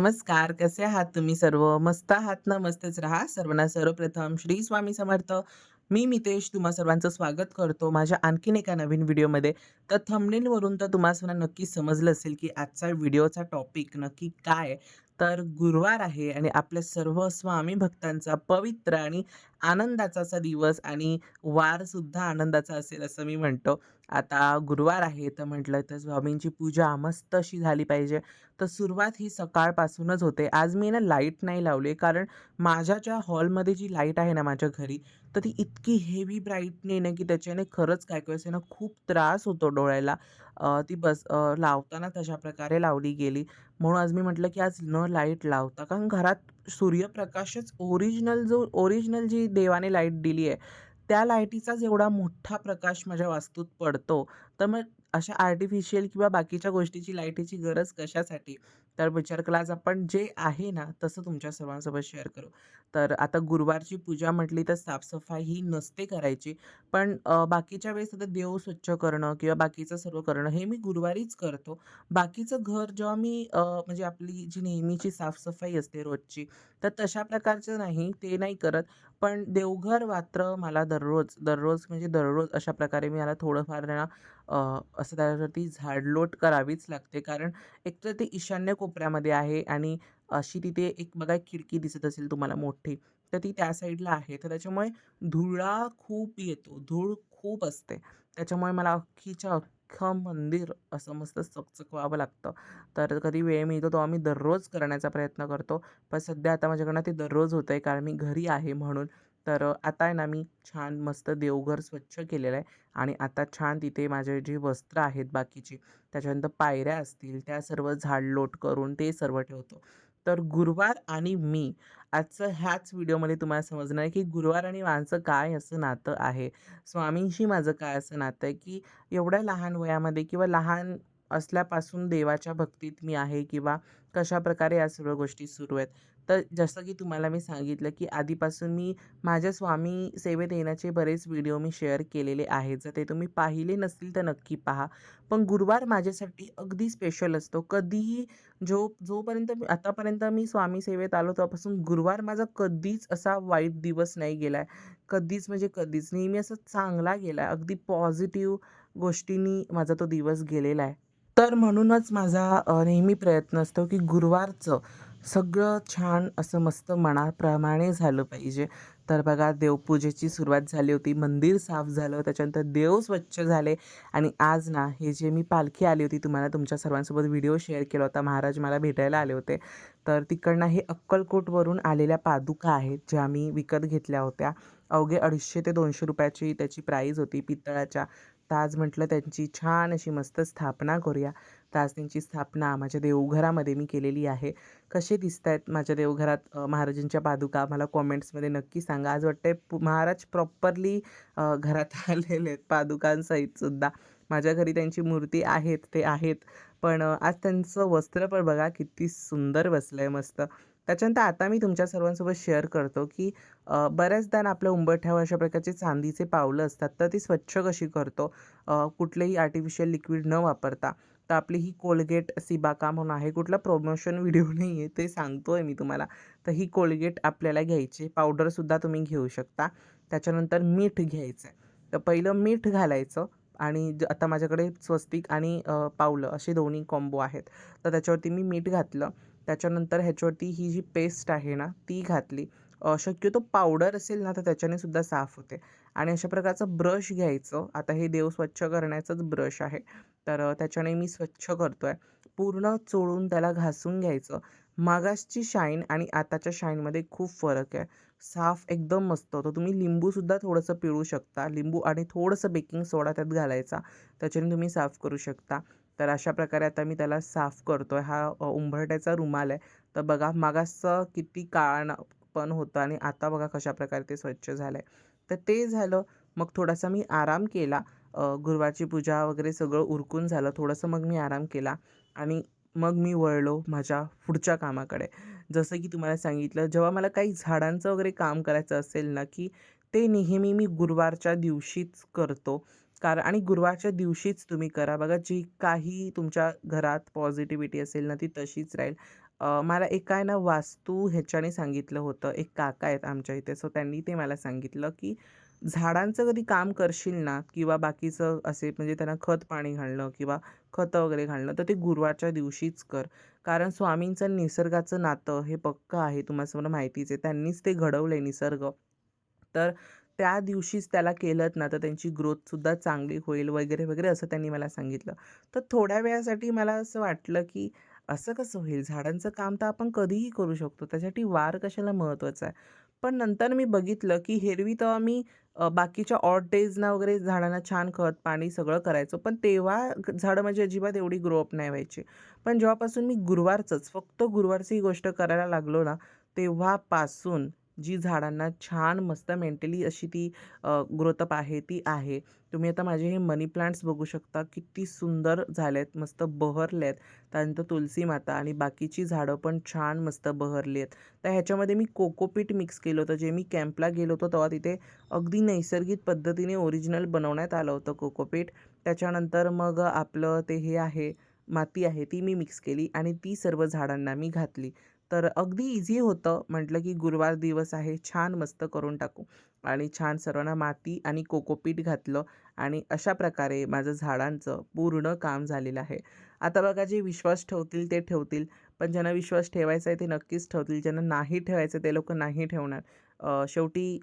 नमस्कार. कसे आहात तुम्ही सर्व? मस्त आहात ना? मस्तच राहा. सर्वांना सर्वप्रथम श्री स्वामी समर्थ. मी मितेश तुम्हा सर्वांचं स्वागत करतो माझ्या आणखीन एका नवीन व्हिडिओमध्ये. तर थंबनेलवरून तर तुम्हा सर्वांना नक्की समजलं असेल, की आजचा व्हिडिओचा टॉपिक नक्की काय आहे. तर गुरुवार आहे आणि आपल्या सर्व स्वामी भक्तांचा पवित्र आणि आनंदाचा असा दिवस आणि वारसुद्धा आनंदाचा असेल असं मी म्हणतो. आता गुरुवार आहे तर म्हटलं तर स्वामींची पूजा मस्त अशी झाली पाहिजे. तर सुरुवात ही सकाळपासूनच होते. आज मी ना लाईट नाही लावली कारण माझ्या ज्या हॉलमध्ये जी लाईट आहे ना माझ्या घरी, तर ती इतकी हेवी ब्राईटने ना, की त्याच्याने खरंच काय काय वेळेस आहे ना खूप त्रास होतो डोळ्याला. लावताना तशा प्रकारे लावली गेली. म्हणून आज मी म्हटलं, की आज न लाईट लावता कारण घरात सूर्यप्रकाशच ओरिजिनल जी देवाने लाईट दिली आहे, त्या लाईटीचाच एवढा मोठा प्रकाश माझ्या वास्तूत पडतो. तर मग अशा आर्टिफिशियल किंवा बाकीच्या गोष्टीची लाईटीची गरज कशासाठी? तर विचार केला आज आपण जे आहे ना, तसं तुमच्या सर्वांसोबत शेअर करू. तर आता गुरुवारची पूजा म्हटली तर साफ-सफाई ही नसते करायची. पण बाकीच्या वेळेस आता देव स्वच्छ करणं किंवा बाकीचं सर्व करणं हे मी गुरुवारीच करतो. बाकीचं घर जेव्हा मी म्हणजे आपली जी नेहमीची साफ असते रोजची, तर तशा प्रकारचं नाही, ते नाही करत. पण देवघर मात्र मला दररोज म्हणजे दररोज अशा प्रकारे मी याला थोडंफार ना असं त्याच्यावरती झाडलोट करावीच लागते. कारण एकतर ते ईशान्य कोपऱ्यामध्ये आहे आणि अशी तिथे एक बघा एक खिडकी दिसत असेल तुम्हाला मोठी, तर ती त्या साईडला आहे. तर त्याच्यामुळे धुळा खूप येतो, धूळ खूप असते. त्याच्यामुळे मला अख्खीच्या अख्खं मंदिर असं मस्त चकचकवावं लागतं. तर कधी वेळ मिळतो तेव्हा मी दररोज करण्याचा प्रयत्न करतो. पण सध्या आता माझ्याकडनं ते दररोज होतंय कारण मी घरी आहे म्हणून. तर आता आहे ना मी छान मस्त देवघर स्वच्छ केलेलं आहे. आणि आता छान तिथे माझे जी वस्त्र आहेत बाकीची, त्याच्यानंतर पायऱ्या असतील, त्या सर्व झाडलोट करून ते सर्व ठेवतो. तर गुरुवार आणि मी आजचं ह्याच व्हिडिओमध्ये तुम्हाला समजणार आहे, की गुरुवार आणि माझं काय असं नातं आहे. स्वामींशी माझं काय असं नातं आहे, की एवढ्या लहान वयामध्ये किंवा लहान असल्यापासून देवाच्या भक्तीत मी आहे किंवा कशाप्रकारे या सर्व गोष्टी सुरू आहेत. तर जसं की तुम्हाला मी सांगितलं, की आधीपासून मी माझ्या स्वामी सेवेत येण्याचे बरेच व्हिडिओ मी शेअर केलेले आहेत. जर ते तुम्ही पाहिले नसतील तर नक्की पहा. पण गुरुवार माझ्यासाठी अगदी स्पेशल असतो. कधीही जोपर्यंत आतापर्यंत मी स्वामी सेवेत आलो तेव्हापासून गुरुवार माझा कधीच असा वाईट दिवस नाही गेलाय. कधीच म्हणजे कधीच. नेहमी असा चांगला गेलाय. अगदी पॉझिटिव्ह गोष्टींनी माझा तो दिवस गेलेला आहे. तर म्हणूनच माझा नेहमी प्रयत्न असतो, की गुरुवारचं सगळं छान असं मस्त मनाप्रमाणे झालं पाहिजे. तर बघा देवपूजेची सुरुवात झाली होती, मंदिर साफ झालं, त्याच्यानंतर देव स्वच्छ झाले आणि आज ना हे जे मी पालखी आली होती तुम्हाला तुमच्या सर्वांसोबत व्हिडिओ शेअर केला होता. महाराज मला भेटायला आले होते. तर तिकडनं हे अक्कलकोटवरून आलेल्या पादुका आहेत, ज्या मी विकत घेतल्या होत्या. अवघे 250 ते 200 रुपयाची त्याची प्राईज होती पितळाच्या. तर आज म्हटलं त्यांची छान अशी मस्त स्थापना करूया. तर आज त्यांची स्थापना माझ्या देवघरामध्ये मी केलेली आहे. कसे दिसतायत माझ्या देवघरात महाराजांच्या पादुका मला कमेंट्समध्ये नक्की सांगा. आज वाटतंय महाराज प्रॉपरली घरात आलेले आहेत पादुकांसहित सुद्धा. माझ्या घरी त्यांची मूर्ती आहेत, ते आहेत. पण आज त्यांचं वस्त्र पण बघा किती सुंदर बसलंय मस्त. त्याच्यानंतर आता मी तुमच्या सर्वांसोबत शेअर करतो, की बऱ्याचदा ना आपल्या उंबरठ्यावर अशा प्रकारचे चांदीचे पावलं असतात, तर ती स्वच्छ कशी करतो? कुठलेही आर्टिफिशियल लिक्विड न वापरता. तर आपली ही कोलगेट सिबाका म्हणून आहे. कुठला प्रमोशन व्हिडिओ नाही आहे, ते सांगतोय मी तुम्हाला. तर ही कोलगेट आपल्याला घ्यायची. पावडरसुद्धा तुम्ही घेऊ शकता. त्याच्यानंतर मीठ घ्यायचं आहे. तर पहिलं मीठ घालायचं आणि आता माझ्याकडे स्वस्तिक आणि पावलं असे दोन्ही कॉम्बो आहेत. तर त्याच्यावरती मी मीठ घातलं. त्याच्यानंतर ह्याच्यावरती ही जी पेस्ट आहे ना, ती घातली. शक्यतो पावडर असेल ना, तर त्याच्याने सुद्धा साफ होते. आणि अशा प्रकारचं ब्रश घ्यायचं. आता हे देव स्वच्छ करण्याचंच ब्रश आहे. तर त्याच्याने मी स्वच्छ करतोय. पूर्ण चोळून त्याला घासून घ्यायचं. मागासची शाईन आणि आताच्या शाईनमध्ये खूप फरक आहे. साफ एकदम मस्त होतं. तुम्ही लिंबूसुद्धा थोडंसं पिळू शकता. लिंबू आणि थोडंसं बेकिंग सोडा त्यात घालायचा. त्याच्याने तुम्ही साफ करू शकता. तर अशा प्रकारे आता मी त्याला साफ करतोय. हा उंबरठ्याचा रुमाल आहे. तर बघा मागासचं किती काळपण होतं आणि आता बघा कशाप्रकारे ते स्वच्छ झालंय. तर ते झालं. मग थोडासा मी आराम केला. गुरुवारची पूजा वगैरे सगळं उरकून झालं. थोडंसं मग मी आराम केला आणि मग मी वळलो माझ्या पुढच्या कामाकडे. जसं की तुम्हाला सांगितलं, जेव्हा मला काही झाडांचं वगैरे काम करायचं असेल ना, की ते नेहमी मी गुरुवारच्या दिवशीच करतो. आणि गुरुवारच्या दिवशीच तुम्ही करा. बघा जी काही तुमच्या घरात पॉझिटिव्हिटी असेल ना, ती तशीच राहील. मला एका आहे ना वास्तू ह्याच्याने सांगितलं होतं. एक काका आहेत आमच्या इथे. सो त्यांनी ते मला सांगितलं, की झाडांचं कधी काम करशील ना किंवा बाकीचं असे म्हणजे त्यांना खत पाणी घालणं किंवा खतं वगैरे घालणं, तर ते गुरुवारच्या दिवशीच कर. कारण स्वामींचं निसर्गाचं नातं हे पक्कं आहे. तुम्हाला सर्वांना माहितीच आहे. त्यांनीच ते घडवलंय निसर्ग. तर त्या दिवशीच त्याला केलत ना, तर त्यांची ग्रोथसुद्धा चांगली होईल वगैरे, वगैरे असं त्यांनी मला सांगितलं. तर थोड्या वेळासाठी मला असं वाटलं, की असं कसं होईल? झाडांचं काम तर आपण कधीही करू शकतो. त्यासाठी वार कशाला महत्त्वाचा आहे? पण नंतर मी बघितलं, की एरवी तेव्हा मी बाकीच्या ऑड डेजना वगैरे झाडांना छान खत, पाणी सगळं करायचो. पण तेव्हा झाडं माझी अजिबात एवढी ग्रो अप नाही व्हायची. पण जेव्हापासून मी गुरुवारचंच, फक्त गुरुवारची ही गोष्ट करायला लागलो ना, तेव्हापासून जी झाडांना छान मस्त मेंटली अशी ती ग्रोथ अप आहे ती आहे. तुम्ही आता माझे हे मनी प्लांट्स बघू शकता किती सुंदर झालेत, मस्त बहरलेत. त्यानंतर तुलसी माता आणि बाकीची झाडं पण छान मस्त बहरली आहेत. तर ह्याच्यामध्ये मी कोकोपीट मिक्स केलं होतं. जे मी कॅम्पला गेलो होतो तेव्हा तिथे अगदी नैसर्गिक पद्धतीने ओरिजिनल बनवण्यात आलं होतं कोकोपीट. त्याच्यानंतर मग आपलं ते हे आहे, माती आहे ती मी मिक्स केली आणि ती सर्व झाडांना मी घातली. तर अगदी ईझी होतं. म्हटलं की गुरुवार दिवस आहे, छान मस्त करून टाकू आणि छान सर्वांना माती आणि कोकोपीट घातलं आणि अशा प्रकारे माझं झाडांचं पूर्ण काम झालेलं आहे. आता बघा जे विश्वास ठेवतील ते ठेवतील, पण ज्यांना विश्वास ठेवायचा आहे ते नक्कीच ठेवतील. ज्यांना नाही ठेवायचं ते लोकं नाही ठेवणार. शेवटी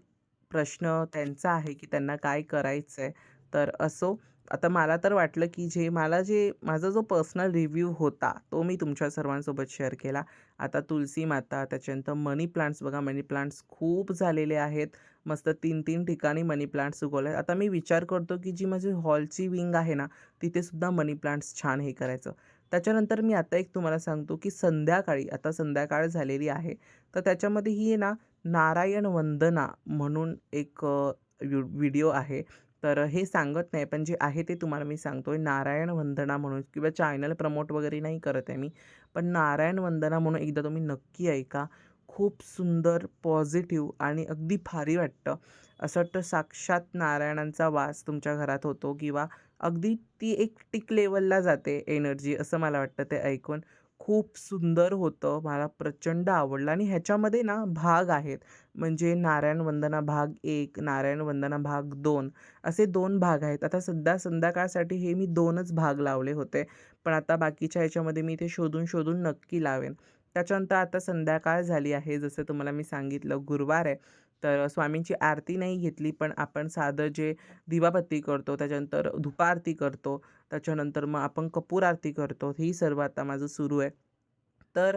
प्रश्न त्यांचा आहे की त्यांना काय करायचं आहे. तर असो, आता मला तर वाटलं की जे माझा जो पर्सनल रिव्ह्यू होता, तो मी तुमच्या सर्वांसोबत शेअर केला. आता तुलसी माता, त्याच्यानंतर मनी प्लांट्स बघा, मनी प्लांट्स खूप झालेले आहेत. मस्त 3-3 ठिकाणी मनी प्लांट्स उगवले आहेत. आता मी विचार करतो, की जी माझी हॉलची विंग आहे ना, तिथे सुद्धा मनी प्लांट्स छान हे करायचं. त्याच्यानंतर मी आता एक तुम्हाला सांगतो, की संध्याकाळी आता संध्याकाळ झालेली आहे, तर त्याच्यामध्ये ही आहे ना, नारायण वंदना म्हणून एक व्हिडिओ आहे. तर हे सांगत नाही, पण जे आहे ते तुम्हाला मी सांगतोय. नारायण वंदना म्हणून किंवा चॅनल प्रमोट वगैरे नाही करत आहे मी. पण नारायण वंदना म्हणून एकदा तुम्ही नक्की ऐका. खूप सुंदर, पॉझिटिव्ह आणि अगदी भारी वाटतं. असं वाटतं साक्षात नारायणांचा वास तुमच्या घरात होतो किंवा अगदी ती एक टिक लेव्हलला जाते एनर्जी असं मला वाटतं ते ऐकून. खूप सुंदर होतं. मला प्रचंड आवडलं आणि ह्याच्यामध्ये ना भाग आहेत. म्हणजे नारायण वंदना भाग 1, नारायण वंदना भाग 2 असे 2 भाग आहेत. आता सध्या संध्याकाळसाठी हे मी 2च भाग लावले होते. पण आता बाकीच्या ह्याच्यामध्ये मी ते शोधून नक्की लावेन. त्याच्यानंतर आता संध्याकाळ झाली आहे. जसं तुम्हाला मी सांगितलं गुरुवार आहे. तर स्वामींची आरती नाही घेतली, पण आपण साधं जे दिवाबत्ती करतो, त्याच्यानंतर धूपारती करतो, त्याच्यानंतर मग आपण कपूर आरती करतो. ही सर्व आता माझं सुरू आहे. तर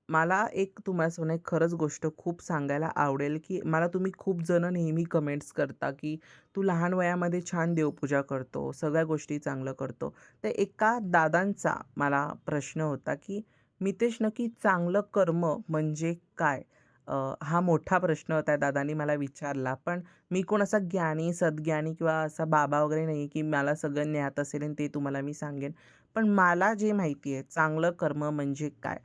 मला एक तुम्हाला एक खरंच गोष्ट खूप सांगायला आवडेल, की मला तुम्ही खूप जणं नेहमी कमेंट्स करता, की "तू लहान वयामध्ये छान देवपूजा करतो, सगळ्या गोष्टी चांगलं करतो." तर एका दादांचा मला प्रश्न होता, की "मितेश नक्की चांगलं कर्म म्हणजे काय?" हा मोठा प्रश्न त्या दादांनी मला विचारला. पण मी कोण असा ज्ञानी, सद्ज्ञानी किंवा असा बाबा वगैरे नाही, की मला सगळं ज्ञात असेल आणि ते तुम्हाला मी सांगेन. पण मला जे माहिती आहे चांगलं कर्म म्हणजे काय?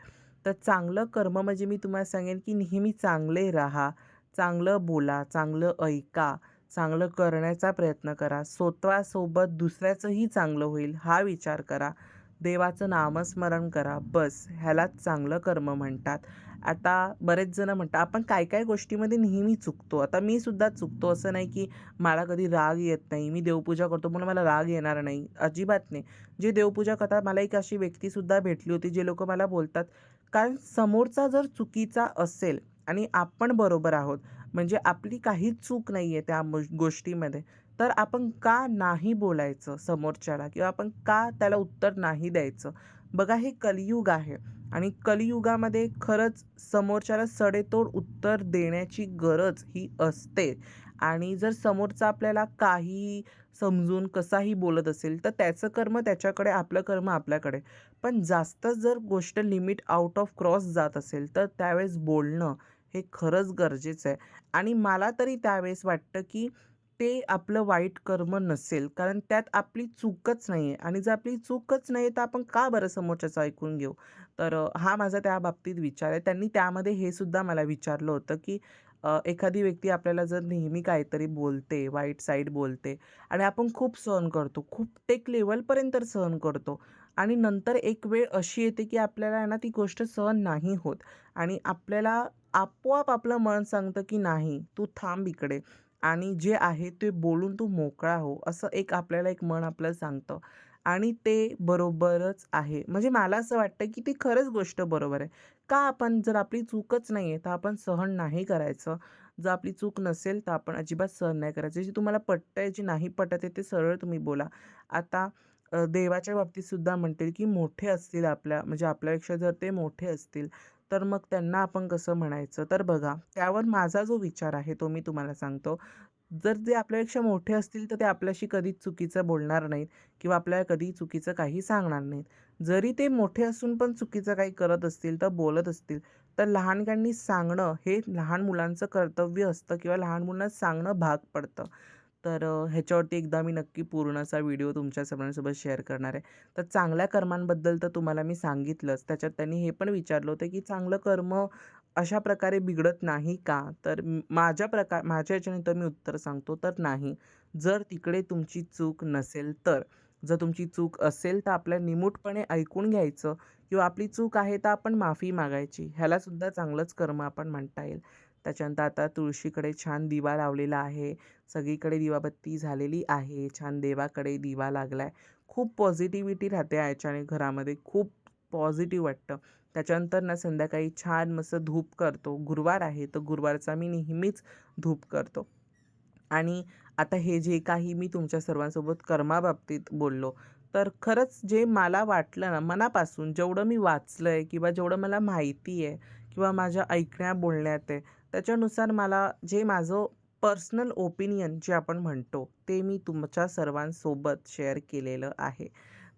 तर चांगलं कर्म म्हणजे मी तुम्हाला सांगेन, की नेहमी चांगले राहा, चांगलं बोला, चांगलं ऐका, चांगलं करण्याचा प्रयत्न करा. स्वतःसोबत दुसऱ्याचंही चांगलं होईल हा विचार करा. देवाचं नामस्मरण करा. बस ह्यालाच चांगलं कर्म म्हणतात. आता बरेच जण म्हणतात आपण काय-काय गोष्टीमध्ये नेहमी चुकतो. आता मी सुद्धा चुकतो. असं नाही, की मला कधी राग येत नाही. मी देवपूजा करतो म्हणून मला राग येणार नाही. अजिबात नाही. जे देवपूजा करतात मला एक अशी व्यक्तीसुद्धा भेटली होती, जे लोकं मला बोलतात, कारण समोरचा जर चुकीचा असेल आणि आपण बरोबर आहोत, म्हणजे आपली काहीच चूक नाहीये त्या गोष्टीमध्ये, तर आपण का नाही बोलायचं समोरच्याला किंवा आपण का त्याला उत्तर नाही द्यायचं? बघा हे कलियुग आहे आणि कलियुगामध्ये खरंच समोरच्याला सडेतोड उत्तर देण्याची गरज ही असते आणि जर समोरचा आपल्याला काहीही समजून कसाही बोलत असेल, तर त्याचं कर्म त्याच्याकडे, आपलं कर्म आपल्याकडे. पण जास्त जर गोष्ट लिमिट आउट ऑफ क्रॉस जात असेल, तर त्यावेळेस बोलणं हे खरंच गरजेचं आहे. आणि मला तरी त्यावेळेस वाटतं, की ते आपलं वाईट कर्म नसेल, कारण त्यात आपली चूकच नाही आहे आणि जर आपली चूकच नाही तर आपण का बरं समोरच्याचं ऐकून घेऊ? तर हा माझा त्या बाबतीत विचार आहे. त्यांनी त्यामध्ये हे सुद्धा मला विचारलं होतं, की एखादी व्यक्ती आपल्याला जर नेहमी काहीतरी बोलते, वाईट साईड बोलते आणि आपण खूप सहन करतो, खूप टेक लेव्हलपर्यंत सहन करतो आणि नंतर एक वेळ अशी येते की आपल्याला आहे ना ती गोष्ट सहन नाही होत आणि आपल्याला आपोआप आपलं मन सांगतं की नाही तू थांब इकडे आणि जे आहे ते बोलून तू मोकळा हो, असं एक आपल्याला एक मन आपल्याला सांगतं. आणि ते बरोबरच आहे. म्हणजे मला असं वाटतं की ती खरंच गोष्ट बरोबर आहे. का आपण जर आपली चूकच नाहीये, तर आपण सहन नाही करायचं. जर आपली चूक नसेल, तर आपण अजिबात सहन नाही करायचं. जे तुम्हाला पटतंय, जे नाही पटत आहे, ते सरळ तुम्ही बोला. आता देवाच्या बाबतीत सुद्धा म्हणतील, की मोठे असतील आपल्या म्हणजे आपल्यापेक्षा जर ते मोठे असतील, तर मग त्यांना आपण कसं म्हणायचं? तर बघा, त्यावर माझा जो विचार आहे, तो मी तुम्हाला सांगतो. जर ते आपल्यापेक्षा मोठे असतील, तर ते आपल्याशी कधीच चुकीचं बोलणार नाहीत किंवा आपल्याला कधीही चुकीचं काही सांगणार नाहीत. जरी ते मोठे असून पण चुकीचं काही करत असतील, तर बोलत असतील, तर लहानग्यांनी सांगणं हे लहान मुलांचं कर्तव्य असतं किंवा लहान मुलांना सांगणं भाग पडतं. तर ह्याच्यावरती एकदा मी नक्की पूर्ण असा व्हिडिओ तुमच्या सगळ्यांसोबत शेअर करणार आहे. तर चांगल्या कर्मांबद्दल तर तुम्हाला मी सांगितलंच. त्याच्यात त्यांनी हे पण विचारलं होतं, की चांगलं कर्म अशा प्रकारे बिघडत नाही का? तर माझ्या ह्याच्याने तर मी उत्तर सांगतो, तर नाही. जर तिकडे तुमची चूक नसेल तर. जर तुमची चूक असेल, तर आपल्या निमूटपणे ऐकून घ्यायचं किंवा आपली चूक आहे, तर आपण माफी मागायची. ह्याला सुद्धा चांगलंच कर्म आपण म्हणता येईल. त्याच्यानंतर आता तुळशीकडे छान दिवा लावलेला आहे. सगळीकडे दिवाबत्ती झालेली आहे. छान देवाकडे दिवा लागलाय. खूप पॉझिटिव्हिटी राहते याच्याने घरामध्ये. खूप पॉझिटिव्ह वाटतं. त्याच्यानंतर ना संध्याकाळी छान मस्त धूप करतो. गुरुवार आहे, तर गुरुवारचा मी नेहमीच धूप करतो. आणि आता हे जे काही मी तुमच्या सर्वांसोबत कर्माबाबतीत बोललो, तर खरंच जे मला वाटलं ना मनापासून जेवढं मी वाचलंय किंवा जेवढं मला माहिती आहे किंवा माझ्या ऐकण्या बोलण्यात आहे, त्याच्यानुसार मला जे माझं पर्सनल ओपिनियन जे आपण म्हणतो, ते मी तुमच्या सर्वांसोबत शेअर केलेलं आहे.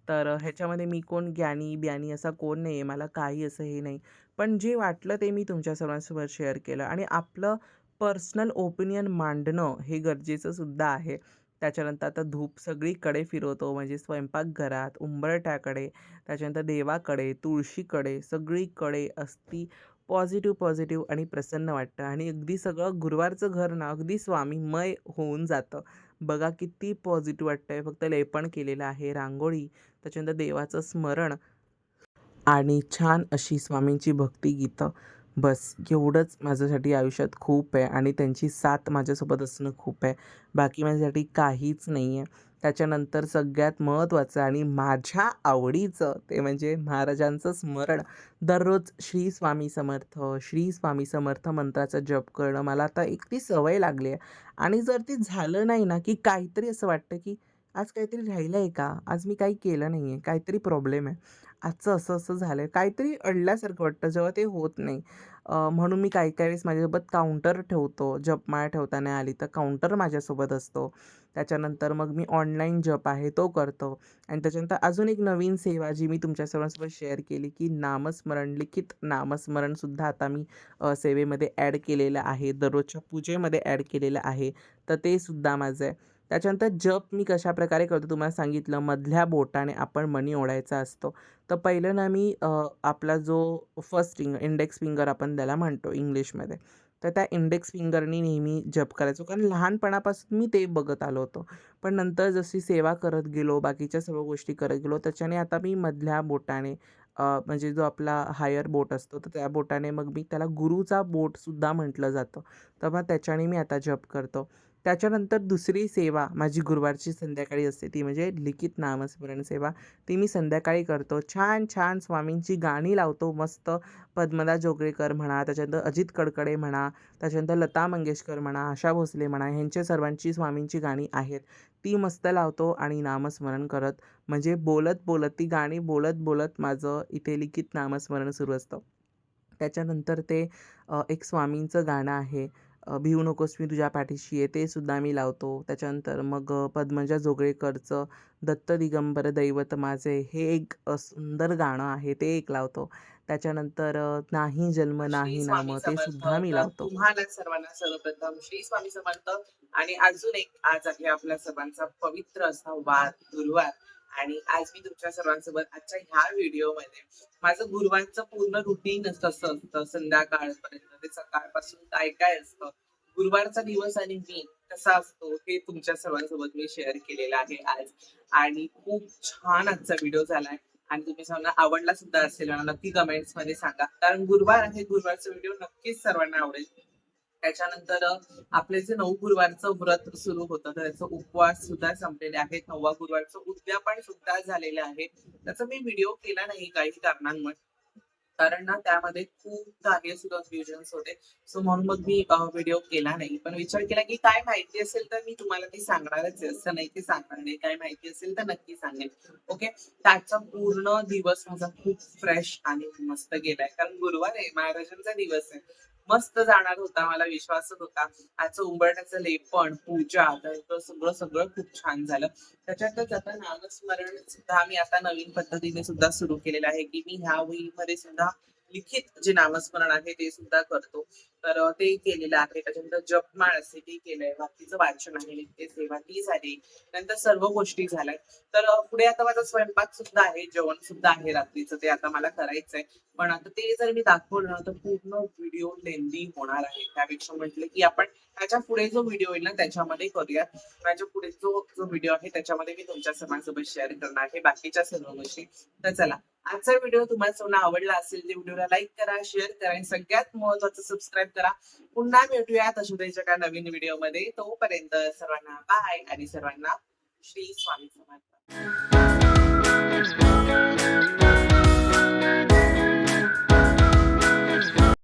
तर ह्याच्यामध्ये मी कोण ज्ञानी-ब्यानी असा कोण नाही आहे. मला काही असं हे नाही. पण जे वाटलं ते मी तुमच्या सर्वांसोबत शेअर केलं आणि आपलं पर्सनल ओपिनियन मांडणं हे गरजेचं सुद्धा आहे. त्याच्यानंतर आता धूप सगळीकडे फिरवतो म्हणजे स्वयंपाकघरात, उंबरठ्याकडे, त्याच्यानंतर देवाकडे, तुळशीकडे, सगळीकडे अगदी पॉझिटिव्ह आणि प्रसन्न वाटतं आणि अगदी सगळं गुरुवारचं घर ना अगदी स्वामीमय होऊन जातं. बघा किती पॉझिटिव्ह वाटतंय. फक्त लेपन केलेलं आहे, रांगोळी, त्याच्यानंतर देवाचं स्मरण आणि छान अशी स्वामींची भक्तिगीतं. बस एवढंच माझ्यासाठी आयुष्यात खूप आहे आणि त्यांची साथ माझ्यासोबत असणं खूप आहे. बाकी माझ्यासाठी काहीच नाही आहे. त्याच्यानंतर सगळ्यात महत्त्वाचं आणि माझ्या आवडीचं ते म्हणजे महाराजांचं स्मरण. दररोज श्री स्वामी समर्थ, श्री स्वामी समर्थ मंत्राचा जप करणं मला आता इतकी सवय लागली आहे आणि जर ते झालं नाही ना, की काहीतरी असं वाटतं, की आज काहीतरी राहिलं आहे का? आज मी काही केलं नाही आहे, काहीतरी प्रॉब्लेम आहे. आजचं असं-असं झालंय. काहीतरी अडल्यासारखं वाटतं जेव्हा ते होत नाही. म्हणून मी काही-काही वेळेस माझ्यासोबत काउंटर ठेवतो. जपमाळ ठेवता नाही आली तर काउंटर माझ्यासोबत असतो. त्याच्यानंतर मग मी ऑनलाईन जप आहे तो करतो आणि त्याच्यानंतर अजून एक नवीन सेवा जी मी तुमच्या सर्वांसोबत शेअर केली, की नामस्मरण, लिखित नामस्मरणसुद्धा आता मी सेवेमध्ये ॲड केलेलं आहे. दररोजच्या पूजेमध्ये ॲड केलेलं आहे. तर ते सुद्धा माझं आहे. त्याच्यानंतर जप मी कशाप्रकारे करतो तुम्हाला सांगितलं. मधल्या बोटाने आपण मणी ओढायचा असतो. तर पहिलं ना मी आपला जो फर्स्ट इंडेक्स फिंगर आपण त्याला म्हणतो इंग्लिशमध्ये. तर त्या इंडेक्स फिंगरनी नेहमी जप करायचो कारण लहानपणापासून मी ते बघत आलो होतो. पण नंतर जशी सेवा करत गेलो, बाकीच्या सर्व गोष्टी करत गेलो, त्याच्याने आता मी मधल्या बोटाने म्हणजे जो आपला हायर बोट असतो, तर त्या बोटाने मग मी त्याला गुरुचा बोटसुद्धा म्हटलं जातं. तर मग त्याच्याने मी आता जप करतो. त्याच्यानंतर दुसरी सेवा माझी गुरुवारची संध्याकाळी असते, ती म्हणजे लिखित नामस्मरण सेवा. ती मी संध्याकाळी करतो. छान-छान स्वामींची गाणी लावतो मस्त. पद्मदा जोगळेकर म्हणा, त्याच्यानंतर अजित कडकडे म्हणा, त्याच्यानंतर लता मंगेशकर म्हणा, आशा भोसले म्हणा, ह्यांच्या सर्वांची स्वामींची गाणी आहेत. ती मस्त लावतो आणि नामस्मरण करत म्हणजे बोलत-बोलत ती गाणी बोलत-बोलत माझं इथे लिखित नामस्मरण सुरू असतं. त्याच्यानंतर ते एक स्वामींचं गाणं आहे, भिवू नकोस मी तुझ्या पाठीशी आहे, ते सुद्धा मी लावतो. त्याच्यानंतर मग पद्मजा जोगळेकरचं दत्त दिगंबर दैवत माझे हे एक सुंदर गाणं आहे, ते एक लावतो. त्याच्यानंतर नाही जन्म श्री नाही स्वामी नाम ते समर्थ. सुद्धा मी तर लावतो. तुम्हाला सर्वांना सर्वप्रथम श्री स्वामी समर्थ. आणि अजून एक आज आहे आपल्या सर्वांचा पवित्र असा वार गुरुवार. आणि आज मी तुमच्या सर्वांसोबत आजच्या ह्या व्हिडिओमध्ये माझं गुरुवारचं पूर्ण रुटीन कसं असतं संध्याकाळपर्यंत ते सकाळपासून काय काय असतं, गुरुवारचा दिवस आणि मी कसा असतो हे तुमच्या सर्वांसोबत मी शेअर केलेलं आहे आज. आणि खूप छान आजचा व्हिडिओ झालाय. आणि तुम्ही सर्वांना आवडला सुद्धा असेल ना, नक्की कमेंट्स मध्ये सांगा. कारण गुरुवार आहे, गुरुवारचा व्हिडिओ नक्कीच सर्वांना आवडेल. त्याच्यानंतर आपले जे 9 गुरुवारचं व्रत सुरू होतं, तर त्याचे उपवास सुद्धा संपलेले आहेत. 9वा गुरुवारचं उद्यापन सुद्धा झालेलं आहे. त्याचा मी व्हिडिओ केला नाही काही कारणांमुळे. कारण ना त्यामध्ये खूप काही असे कन्फ्युजन्स होते. सो म्हणून मग मी व्हिडिओ केला नाही. पण विचार केला की काय माहिती असेल तर मी तुम्हाला ती सांगणारच आहे. असं नाही की सांगणार नाही. काय माहिती असेल तर नक्की सांगेन. ओके. तर आजचा पूर्ण दिवस माझा खूप फ्रेश आणि मस्त गेलाय. कारण गुरुवार आहे, महाराजांचा दिवस आहे. मस्त जाणार होता. मला विश्वासच होता. आजचं उंबरठ्याचं लेपन, पूजा, तर सगळं सगळं खूच छान झालं. त्याच्यातच आता नामस्मरण सुद्धा मी आता नवीन पद्धतीने सुद्धा सुरू केलेलं आहे, की मी ह्या वहीमध्ये सुद्धा लिखित जे नामस्मरण आहे ते सुद्धा करतो. तर ते केलेलं आहे. त्याच्यानंतर जपमाळ असते ती केलंय. बाकीचं वाचन आहे, नित्य सेवा ती झाली. नंतर सर्व गोष्टी झाल्या. तर पुढे आता माझा स्वयंपाक सुद्धा आहे, जेवण सुद्धा आहे रात्रीचं ते आता मला करायचंय. पण आता ते जर मी दाखवलं ना, तर पूर्ण व्हिडिओ लेंदी होणार आहे. त्यापेक्षा म्हटलं, की आपण त्याच्या पुढे जो व्हिडिओ येईल ना, त्याच्यामध्ये करूया. माझ्या पुढे जो व्हिडिओ आहे त्याच्यामध्ये मी तुमच्या सर्वांसोबत शेअर करणार आहे बाकीच्या सर्व गोष्टी. तर चला, आजचा व्हिडिओ तुम्हाला सर्वांना आवडला असेल तर व्हिडिओला लाईक करा, शेअर करा आणि सगळ्यात महत्त्वाचं सबस्क्राईब करा. पुन्हा भेटूयात अशा उद्याच्या एका नवीन व्हिडिओमध्ये. तोपर्यंत सर्वांना बाय आणि सर्वांना श्री स्वामी समर्थ.